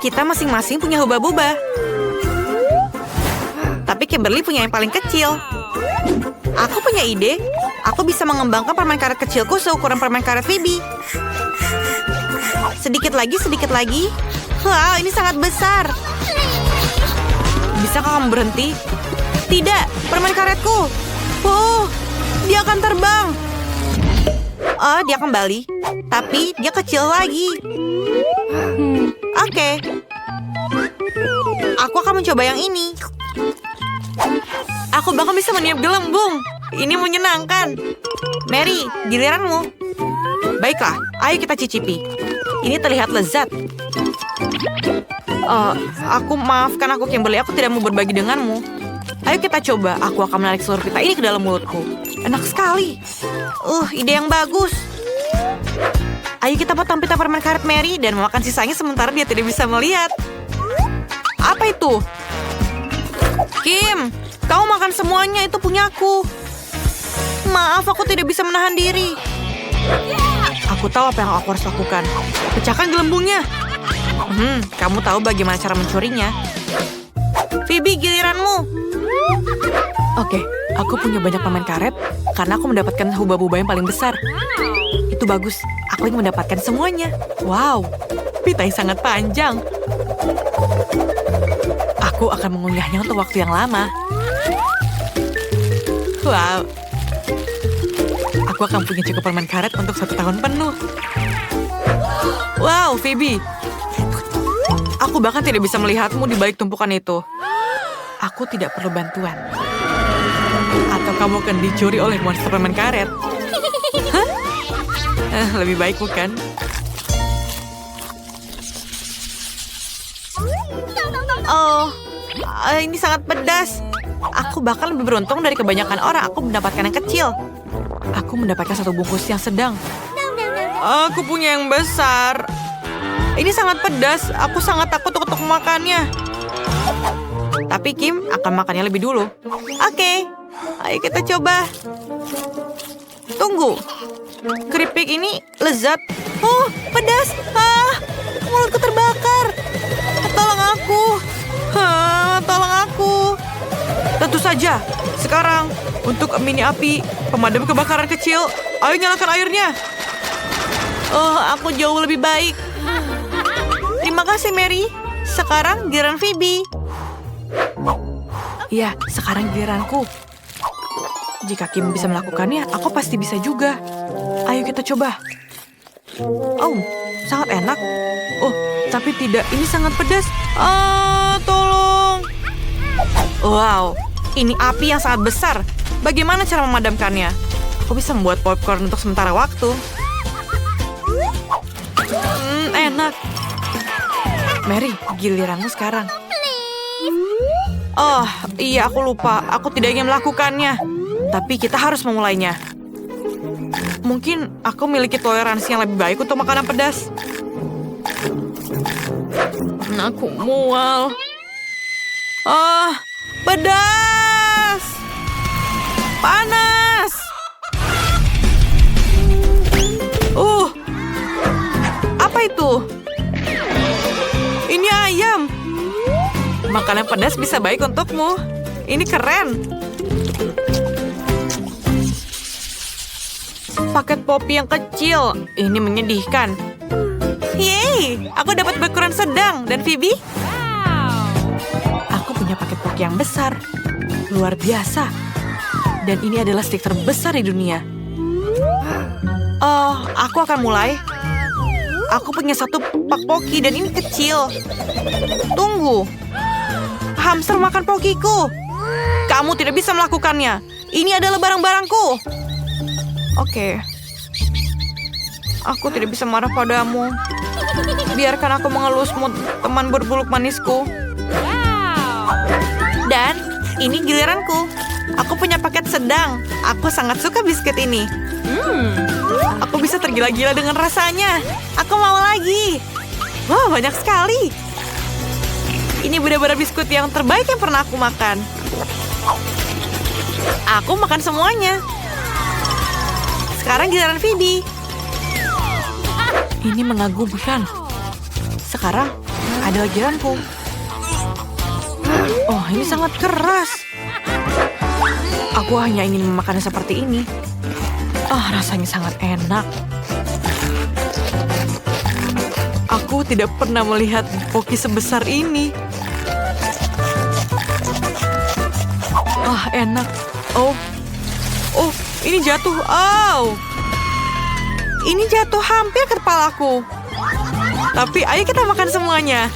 Kita masing-masing punya hubba-bubba. Tapi Kimberly punya yang paling kecil. Aku punya ide. Aku bisa mengembangkan permen karet kecilku seukuran permen karet Phoebe. Sedikit lagi, sedikit lagi. Wow, ini sangat besar. Bisakah kamu berhenti? Tidak, permen karetku. Oh, dia akan terbang. Oh, dia kembali. Tapi dia kecil lagi. Oke. Aku akan mencoba yang ini. Aku bahkan bisa meniup gelembung. Ini menyenangkan. Mary, giliranmu. Baiklah, ayo kita cicipi. Ini terlihat lezat. Maafkan aku Kimberly, aku tidak mau berbagi denganmu. Ayo kita coba. Aku akan menarik seluruh pita ini ke dalam mulutku. Enak sekali. Ide yang bagus. Ayo kita potong pita permen karet Mary dan memakan sisanya sementara dia tidak bisa melihat. Apa itu? Kim, kamu makan semuanya, itu punyaku. Maaf, aku tidak bisa menahan diri. Aku tahu apa yang aku harus lakukan. Pecahkan gelembungnya. Kamu tahu bagaimana cara mencurinya. Phoebe, giliranmu. Oke, aku punya banyak permen karet karena aku mendapatkan hubba-bubba yang paling besar. Itu bagus, aku ingin mendapatkan semuanya. Wow, pita yang sangat panjang. Aku akan mengunyahnya untuk waktu yang lama. Wow, aku akan punya cukup permen karet untuk 1 tahun penuh. Wow, Phoebe. Aku bahkan tidak bisa melihatmu di balik tumpukan itu. Aku tidak perlu bantuan. Atau kamu akan dicuri oleh monster permen karet? Hah? Lebih baik bukan? Oh, ini sangat pedas. Aku bahkan lebih beruntung dari kebanyakan orang. Aku mendapatkan yang kecil. Aku mendapatkan 1 bungkus yang sedang. Aku punya yang besar. Ini sangat pedas. Aku sangat takut untuk memakannya. Tapi Kim akan makannya lebih dulu. Oke, ayo kita coba. Tunggu. Keripik ini lezat. Oh, pedas. Mulutku terbakar. Tolong aku. Tolong aku. Tentu saja. Sekarang, untuk mini api, pemadam kebakaran kecil, ayo nyalakan airnya. Aku jauh lebih baik. Terima kasih, Mary. Sekarang giliran Phoebe. Ya, sekarang giliranku. Jika Kim bisa melakukannya, aku pasti bisa juga. Ayo kita coba. Oh, sangat enak. Oh, tapi tidak. Ini sangat pedas. Tolong. Wow, ini api yang sangat besar. Bagaimana cara memadamkannya? Aku bisa membuat popcorn untuk sementara waktu. Enak. Mary, giliranmu sekarang. Oh, iya aku lupa. Aku tidak ingin melakukannya. Tapi kita harus memulainya. Mungkin aku memiliki toleransi yang lebih baik untuk makanan pedas. Aku mual. Pedas! Panas! Apa itu? Ini ayam. Makanan pedas bisa baik untukmu. Ini keren. Paket popi yang kecil. Ini menyedihkan. Yeay, aku dapat berukuran sedang. Dan Phoebe? Aku punya paket popi yang besar. Luar biasa. Dan ini adalah stik terbesar di dunia. Aku akan mulai. Aku punya 1 pak poki dan ini kecil. Tunggu. Hamster makan pokiku. Kamu tidak bisa melakukannya. Ini adalah barang-barangku. Oke. Aku tidak bisa marah padamu. Biarkan aku mengelusmu, teman berbulu manisku. Dan ini giliranku. Aku punya paket sedang. Aku sangat suka biskuit ini. Aku bisa tergila-gila dengan rasanya. Aku mau lagi. Wah, banyak sekali. Ini benar-benar biskuit yang terbaik yang pernah aku makan. Aku makan semuanya. Sekarang giliran Phoebe. Ini mengagumkan. Sekarang, Ada giliranku. Oh, ini sangat keras. Aku hanya ingin memakannya seperti ini. Rasanya sangat enak. Aku tidak pernah melihat poki sebesar ini. Enak. Oh, ini jatuh. Ini jatuh hampir ke kepalaku. Tapi ayo kita makan semuanya.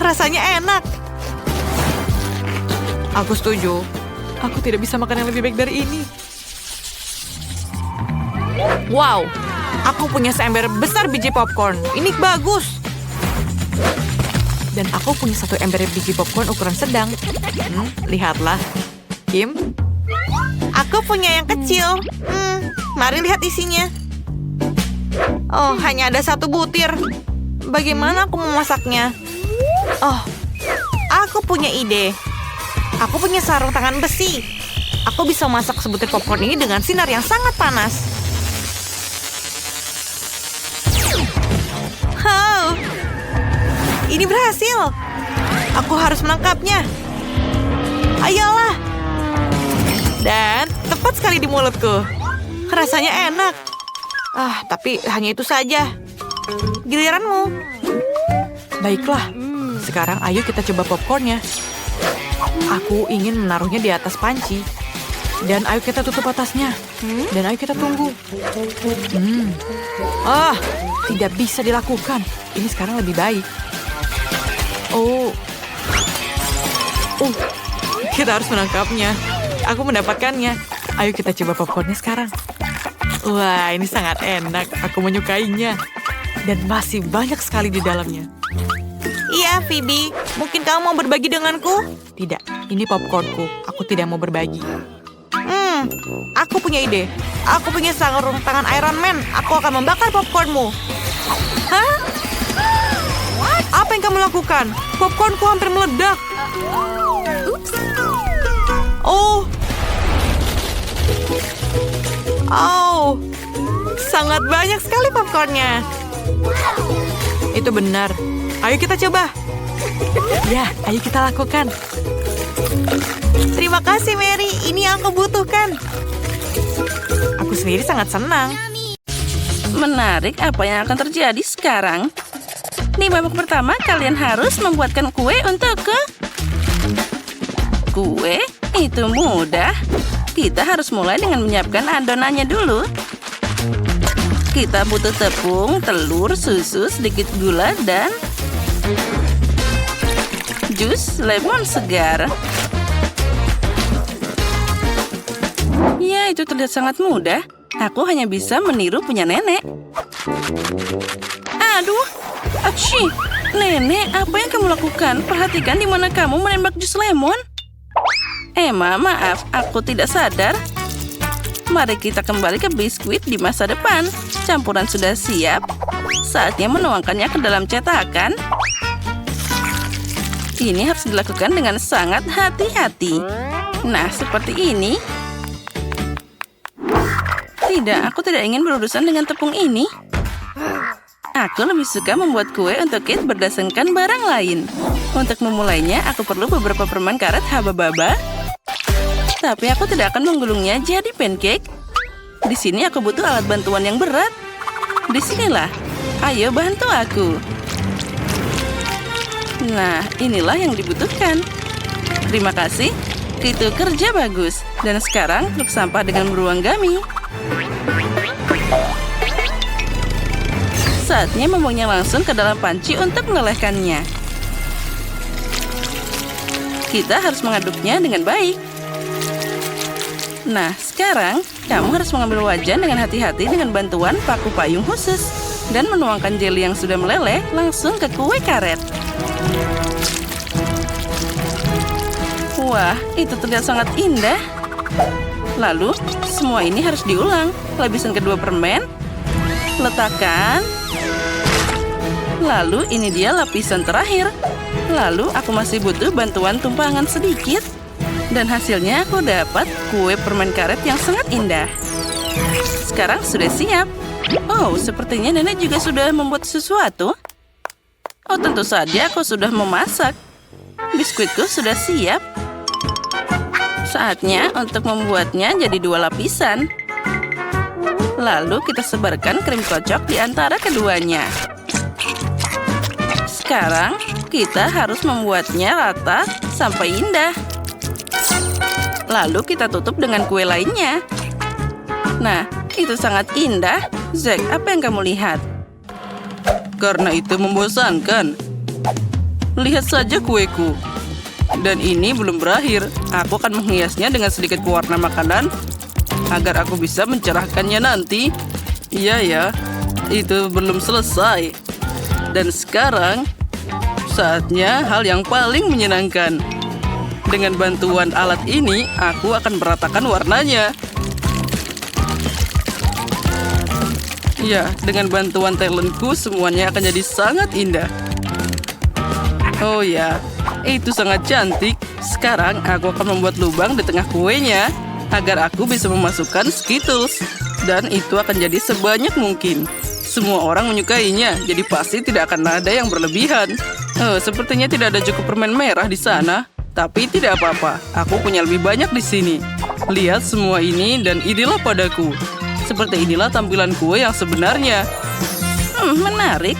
Rasanya enak. Aku setuju. Aku tidak bisa makan yang lebih baik dari ini. Wow, aku punya seember besar biji popcorn. Ini bagus. Dan aku punya satu ember biji popcorn ukuran sedang. Lihatlah. Kim? Aku punya yang kecil. Mari lihat isinya. Oh, hanya ada satu butir. Bagaimana aku memasaknya? Aku punya ide. Aku punya sarung tangan besi. Aku bisa masak sebutir popcorn ini dengan sinar yang sangat panas. Ini berhasil. Aku harus menangkapnya. Ayolah. Dan tepat sekali di mulutku. Rasanya enak. Tapi hanya itu saja. Giliranmu. Baiklah. Sekarang ayo kita coba popcornnya. Aku ingin menaruhnya di atas panci. Dan ayo kita tutup atasnya. Dan ayo kita tunggu. Tidak bisa dilakukan. Ini sekarang lebih baik. Kita harus menangkapnya. Aku mendapatkannya. Ayo kita coba popcornnya sekarang. Wah, ini sangat enak. Aku menyukainya. Dan masih banyak sekali di dalamnya. Iya, Phoebe. Mungkin kamu mau berbagi denganku? Tidak, ini popcornku. Aku tidak mau berbagi. Aku punya ide. Aku punya sarung tangan Iron Man. Aku akan membakar popcornmu. Hah? Apa yang kamu lakukan? Popcornku hampir meledak. Sangat banyak sekali popcornnya. Itu benar. Ayo kita coba. Ya, ayo kita lakukan. Terima kasih, Mary. Ini yang aku butuhkan. Aku sendiri sangat senang. Menarik apa yang akan terjadi sekarang. Di babak pertama, kalian harus membuatkan kue untukku. Kue? Itu mudah. Kita harus mulai dengan menyiapkan adonannya dulu. Kita butuh tepung, telur, susu, sedikit gula, dan jus lemon segar. Ya, itu terlihat sangat mudah. Aku hanya bisa meniru punya nenek. Aduh, apsyi. Nenek, apa yang kamu lakukan? Perhatikan di mana kamu menembak jus lemon. Emma, maaf, aku tidak sadar. Mari kita kembali ke biskuit di masa depan. Campuran sudah siap. Saatnya menuangkannya ke dalam cetakan. Ini harus dilakukan dengan sangat hati-hati. Nah, seperti ini. Tidak, aku tidak ingin berurusan dengan tepung ini. Aku lebih suka membuat kue untuk Kate berdasarkan barang lain. Untuk memulainya, aku perlu beberapa permen karet haba-baba. Tapi aku tidak akan menggulungnya jadi pancake. Di sini aku butuh alat bantuan yang berat. Disinilah. Ayo bantu aku. Nah, inilah yang dibutuhkan. Terima kasih. Itu kerja bagus. Dan sekarang truk sampah dengan beruang gummy. Saatnya membuangnya langsung ke dalam panci untuk melelehkannya. Kita harus mengaduknya dengan baik. Nah, sekarang kamu harus mengambil wajan dengan hati-hati dengan bantuan paku payung khusus. Dan menuangkan jelly yang sudah meleleh langsung ke kue karet. Wah, itu terlihat sangat indah. Lalu, semua ini harus diulang. Lapisan kedua permen. Letakkan. Lalu, ini dia lapisan terakhir. Lalu, aku masih butuh bantuan tumpangan sedikit. Dan hasilnya aku dapat kue permen karet yang sangat indah. Sekarang sudah siap. Oh, sepertinya nenek juga sudah membuat sesuatu. Oh, tentu saja aku sudah memasak. Biskuitku sudah siap. Saatnya untuk membuatnya jadi 2 lapisan. Lalu kita sebarkan krim kocok di antara keduanya. Sekarang kita harus membuatnya rata sampai indah. Lalu kita tutup dengan kue lainnya. Nah, itu sangat indah. Zack, apa yang kamu lihat? Karena itu membosankan. Lihat saja kueku. Dan ini belum berakhir. Aku akan menghiasnya dengan sedikit pewarna makanan agar aku bisa mencerahkannya nanti. Iya ya, itu belum selesai. Dan sekarang, saatnya hal yang paling menyenangkan. Dengan bantuan alat ini, aku akan meratakan warnanya. Ya, dengan bantuan talentku, semuanya akan jadi sangat indah. Oh ya, itu sangat cantik. Sekarang aku akan membuat lubang di tengah kuenya agar aku bisa memasukkan Skittles. Dan itu akan jadi sebanyak mungkin. Semua orang menyukainya, jadi pasti tidak akan ada yang berlebihan. Sepertinya tidak ada cukup permen merah di sana. Tapi tidak apa-apa, aku punya lebih banyak di sini. Lihat semua ini dan inilah padaku. Seperti inilah tampilan kue yang sebenarnya. Menarik.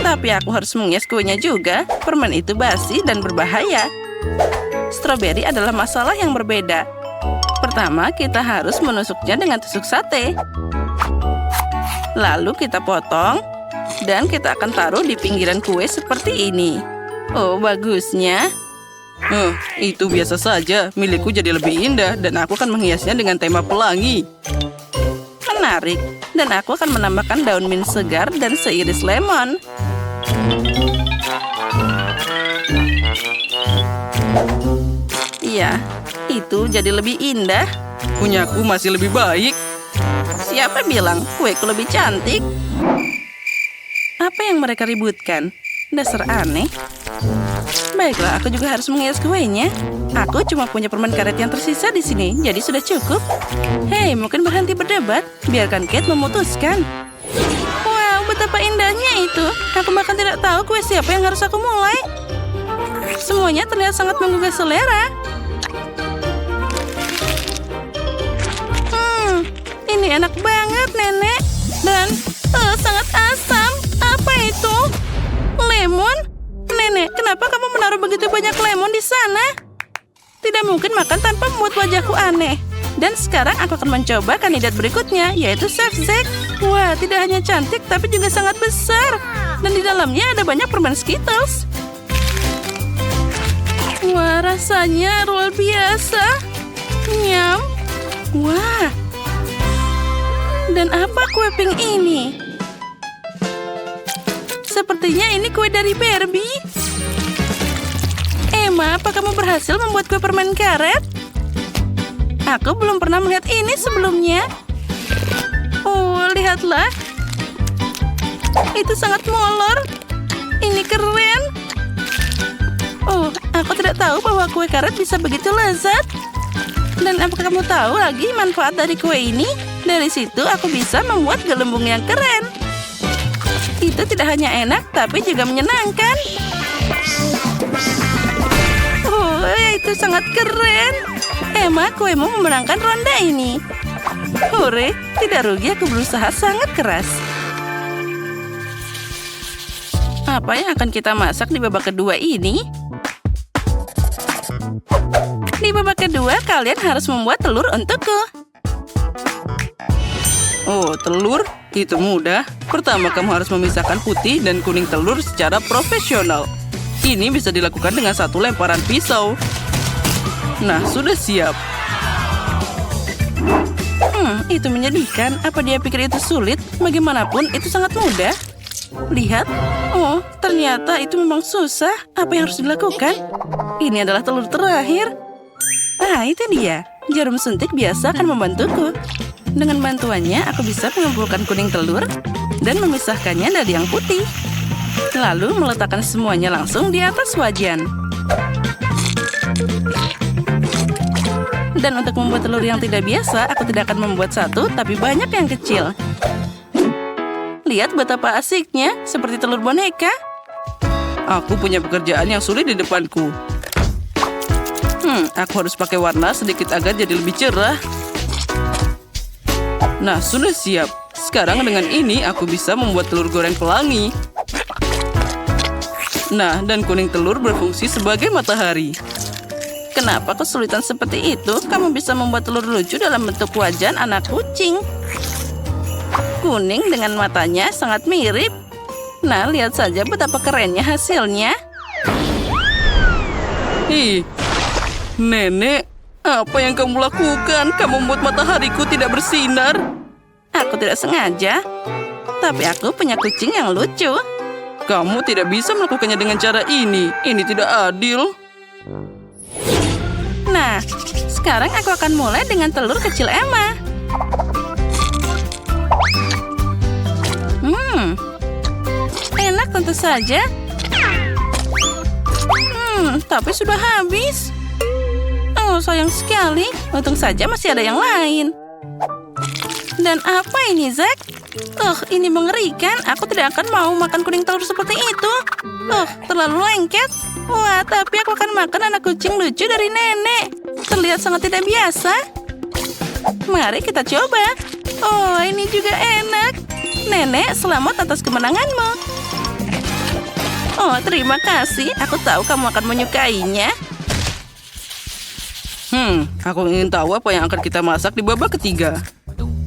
Tapi aku harus menghias kuenya juga. Permen itu basi dan berbahaya. Stroberi adalah masalah yang berbeda. Pertama, kita harus menusuknya dengan tusuk sate. Lalu kita potong. Dan kita akan taruh di pinggiran kue seperti ini. Oh, bagusnya. Itu biasa saja. Milikku jadi lebih indah dan aku akan menghiasnya dengan tema pelangi. Menarik. Dan aku akan menambahkan daun mint segar dan seiris lemon. Iya, itu jadi lebih indah. Punyaku masih lebih baik. Siapa bilang kueku lebih cantik? Apa yang mereka ributkan? Dasar aneh. Baiklah, aku juga harus menghias kuenya. Aku cuma punya permen karet yang tersisa di sini, jadi sudah cukup. Hei, mungkin berhenti berdebat. Biarkan Kate memutuskan. Wow, betapa indahnya itu. Aku bahkan tidak tahu kue siapa yang harus aku mulai. Semuanya terlihat sangat menggugah selera. Ini enak banget, Nenek. Dan sangat asam. Apa itu? Lemon? Nenek, kenapa kamu menaruh begitu banyak lemon di sana? Tidak mungkin makan tanpa membuat wajahku aneh. Dan sekarang aku akan mencoba kandidat berikutnya, yaitu Chef Zack. Wah, tidak hanya cantik, tapi juga sangat besar. Dan di dalamnya ada banyak permen Skittles. Wah, rasanya luar biasa. Nyam. Wah. Dan apa kue pink ini? Sepertinya ini kue dari Barbie. Emma, apa kamu berhasil membuat kue permen karet? Aku belum pernah melihat ini sebelumnya. Oh, lihatlah. Itu sangat molor. Ini keren. Oh, aku tidak tahu bahwa kue karet bisa begitu lezat. Dan apakah kamu tahu lagi manfaat dari kue ini? Dari situ aku bisa membuat gelembung yang keren. Itu tidak hanya enak, tapi juga menyenangkan. Oh, itu sangat keren. Emma, kuemu memenangkan ronde ini. Hore, tidak rugi aku berusaha sangat keras. Apa yang akan kita masak di babak kedua ini? Di babak kedua, kalian harus membuat telur untukku. Oh, telur? Itu mudah. Pertama, kamu harus memisahkan putih dan kuning telur secara profesional. Ini bisa dilakukan dengan satu lemparan pisau. Nah, sudah siap. Itu menyedihkan. Apa dia pikir itu sulit? Bagaimanapun, itu sangat mudah. Lihat. Oh, ternyata itu memang susah. Apa yang harus dilakukan? Ini adalah telur terakhir. Ah, itu dia. Jarum suntik biasa akan membantuku. Dengan bantuannya, aku bisa mengumpulkan kuning telur dan memisahkannya dari yang putih. Lalu meletakkan semuanya langsung di atas wajan. Dan untuk membuat telur yang tidak biasa, aku tidak akan membuat satu, tapi banyak yang kecil. Lihat betapa asiknya, seperti telur boneka. Aku punya pekerjaan yang sulit di depanku. Aku harus pakai warna sedikit agar jadi lebih cerah. Nah, sudah siap. Sekarang dengan ini aku bisa membuat telur goreng pelangi. Nah, dan kuning telur berfungsi sebagai matahari. Kenapa kesulitan seperti itu? Kamu bisa membuat telur lucu dalam bentuk wajan anak kucing. Kuning dengan matanya sangat mirip. Nah, lihat saja betapa kerennya hasilnya. Nenek, apa yang kamu lakukan? Kamu membuat matahariku tidak bersinar. Aku tidak sengaja, tapi aku punya kucing yang lucu. Kamu tidak bisa melakukannya dengan cara ini. Ini tidak adil. Nah, sekarang aku akan mulai dengan telur kecil Emma. Enak tentu saja. Tapi sudah habis. Oh, sayang sekali. Untung saja masih ada yang lain. Dan apa ini, Zack? Ini mengerikan. Aku tidak akan mau makan kuning telur seperti itu. Terlalu lengket. Wah, tapi aku akan makan anak kucing lucu dari nenek. Terlihat sangat tidak biasa. Mari kita coba. Oh, ini juga enak. Nenek, selamat atas kemenanganmu. Oh, terima kasih. Aku tahu kamu akan menyukainya. Aku ingin tahu apa yang akan kita masak di babak ketiga.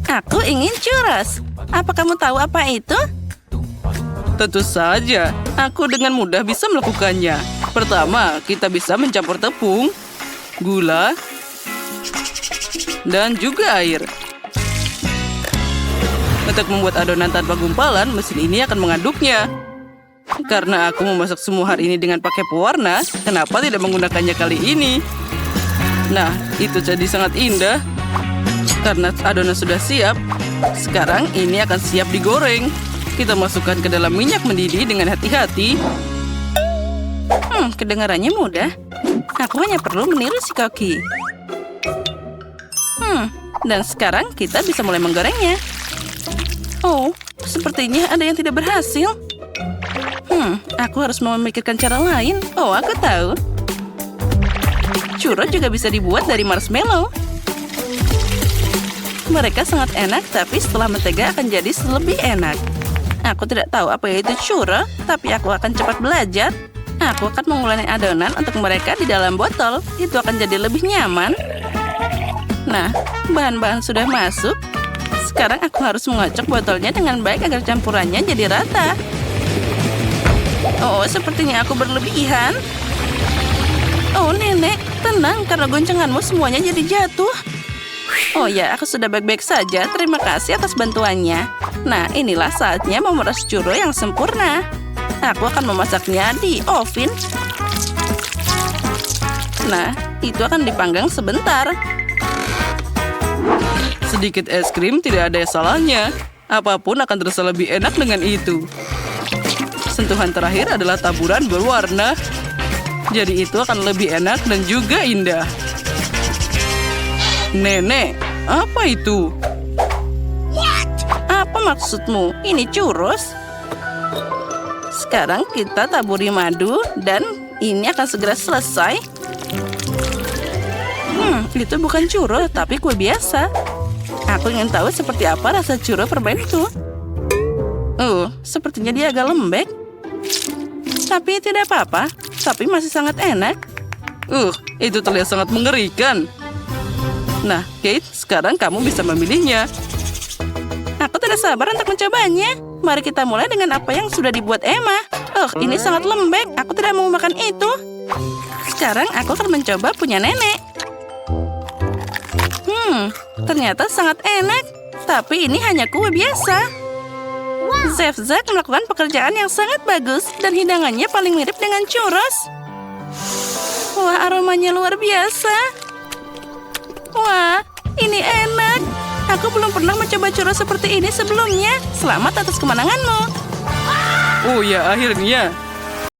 Aku ingin churros. Apa kamu tahu apa itu? Tentu saja. Aku dengan mudah bisa melakukannya. Pertama, kita bisa mencampur tepung, gula, dan juga air. Untuk membuat adonan tanpa gumpalan, mesin ini akan mengaduknya. Karena aku memasak semua hari ini dengan pakai pewarna, kenapa tidak menggunakannya kali ini? Nah, itu jadi sangat indah. Karena adonan sudah siap, sekarang ini akan siap digoreng. Kita masukkan ke dalam minyak mendidih dengan hati-hati. Kedengarannya mudah. Aku hanya perlu meniru si Koki. Dan sekarang kita bisa mulai menggorengnya. Oh, sepertinya ada yang tidak berhasil. Aku harus memikirkan cara lain. Oh, aku tahu. Churros juga bisa dibuat dari marshmallow. Mereka sangat enak, tapi setelah mentega akan jadi lebih enak. Aku tidak tahu apa itu churros, tapi aku akan cepat belajar. Aku akan mengulangi adonan untuk mereka di dalam botol. Itu akan jadi lebih nyaman. Nah, bahan-bahan sudah masuk. Sekarang aku harus mengocok botolnya dengan baik agar campurannya jadi rata. Oh, sepertinya aku berlebihan. Oh, nenek, tenang karena goncanganmu semuanya jadi jatuh. Oh ya, aku sudah baik-baik saja. Terima kasih atas bantuannya. Nah, inilah saatnya memeras churros yang sempurna. Aku akan memasaknya di oven. Nah, itu akan dipanggang sebentar. Sedikit es krim tidak ada salahnya. Apapun akan terasa lebih enak dengan itu. Sentuhan terakhir adalah taburan berwarna. Jadi itu akan lebih enak dan juga indah. Nenek, apa itu? Apa maksudmu? Ini churros? Sekarang kita taburi madu dan ini akan segera selesai. Itu bukan churros, tapi kue biasa. Aku ingin tahu seperti apa rasa churros permen itu. Sepertinya dia agak lembek. Tapi tidak apa-apa, tapi masih sangat enak. Itu terlihat sangat mengerikan. Nah, Kate, sekarang kamu bisa memilihnya. Aku tidak sabar untuk mencobanya. Mari kita mulai dengan apa yang sudah dibuat Emma. Ini sangat lembek. Aku tidak mau makan itu. Sekarang aku akan mencoba punya nenek. Ternyata sangat enak. Tapi ini hanya kue biasa. Chef Zack melakukan pekerjaan yang sangat bagus. Dan hidangannya paling mirip dengan churros. Wah, aromanya luar biasa. Wah, ini enak. Aku belum pernah mencoba churros seperti ini sebelumnya. Selamat atas kemenanganmu. Oh ya, akhirnya.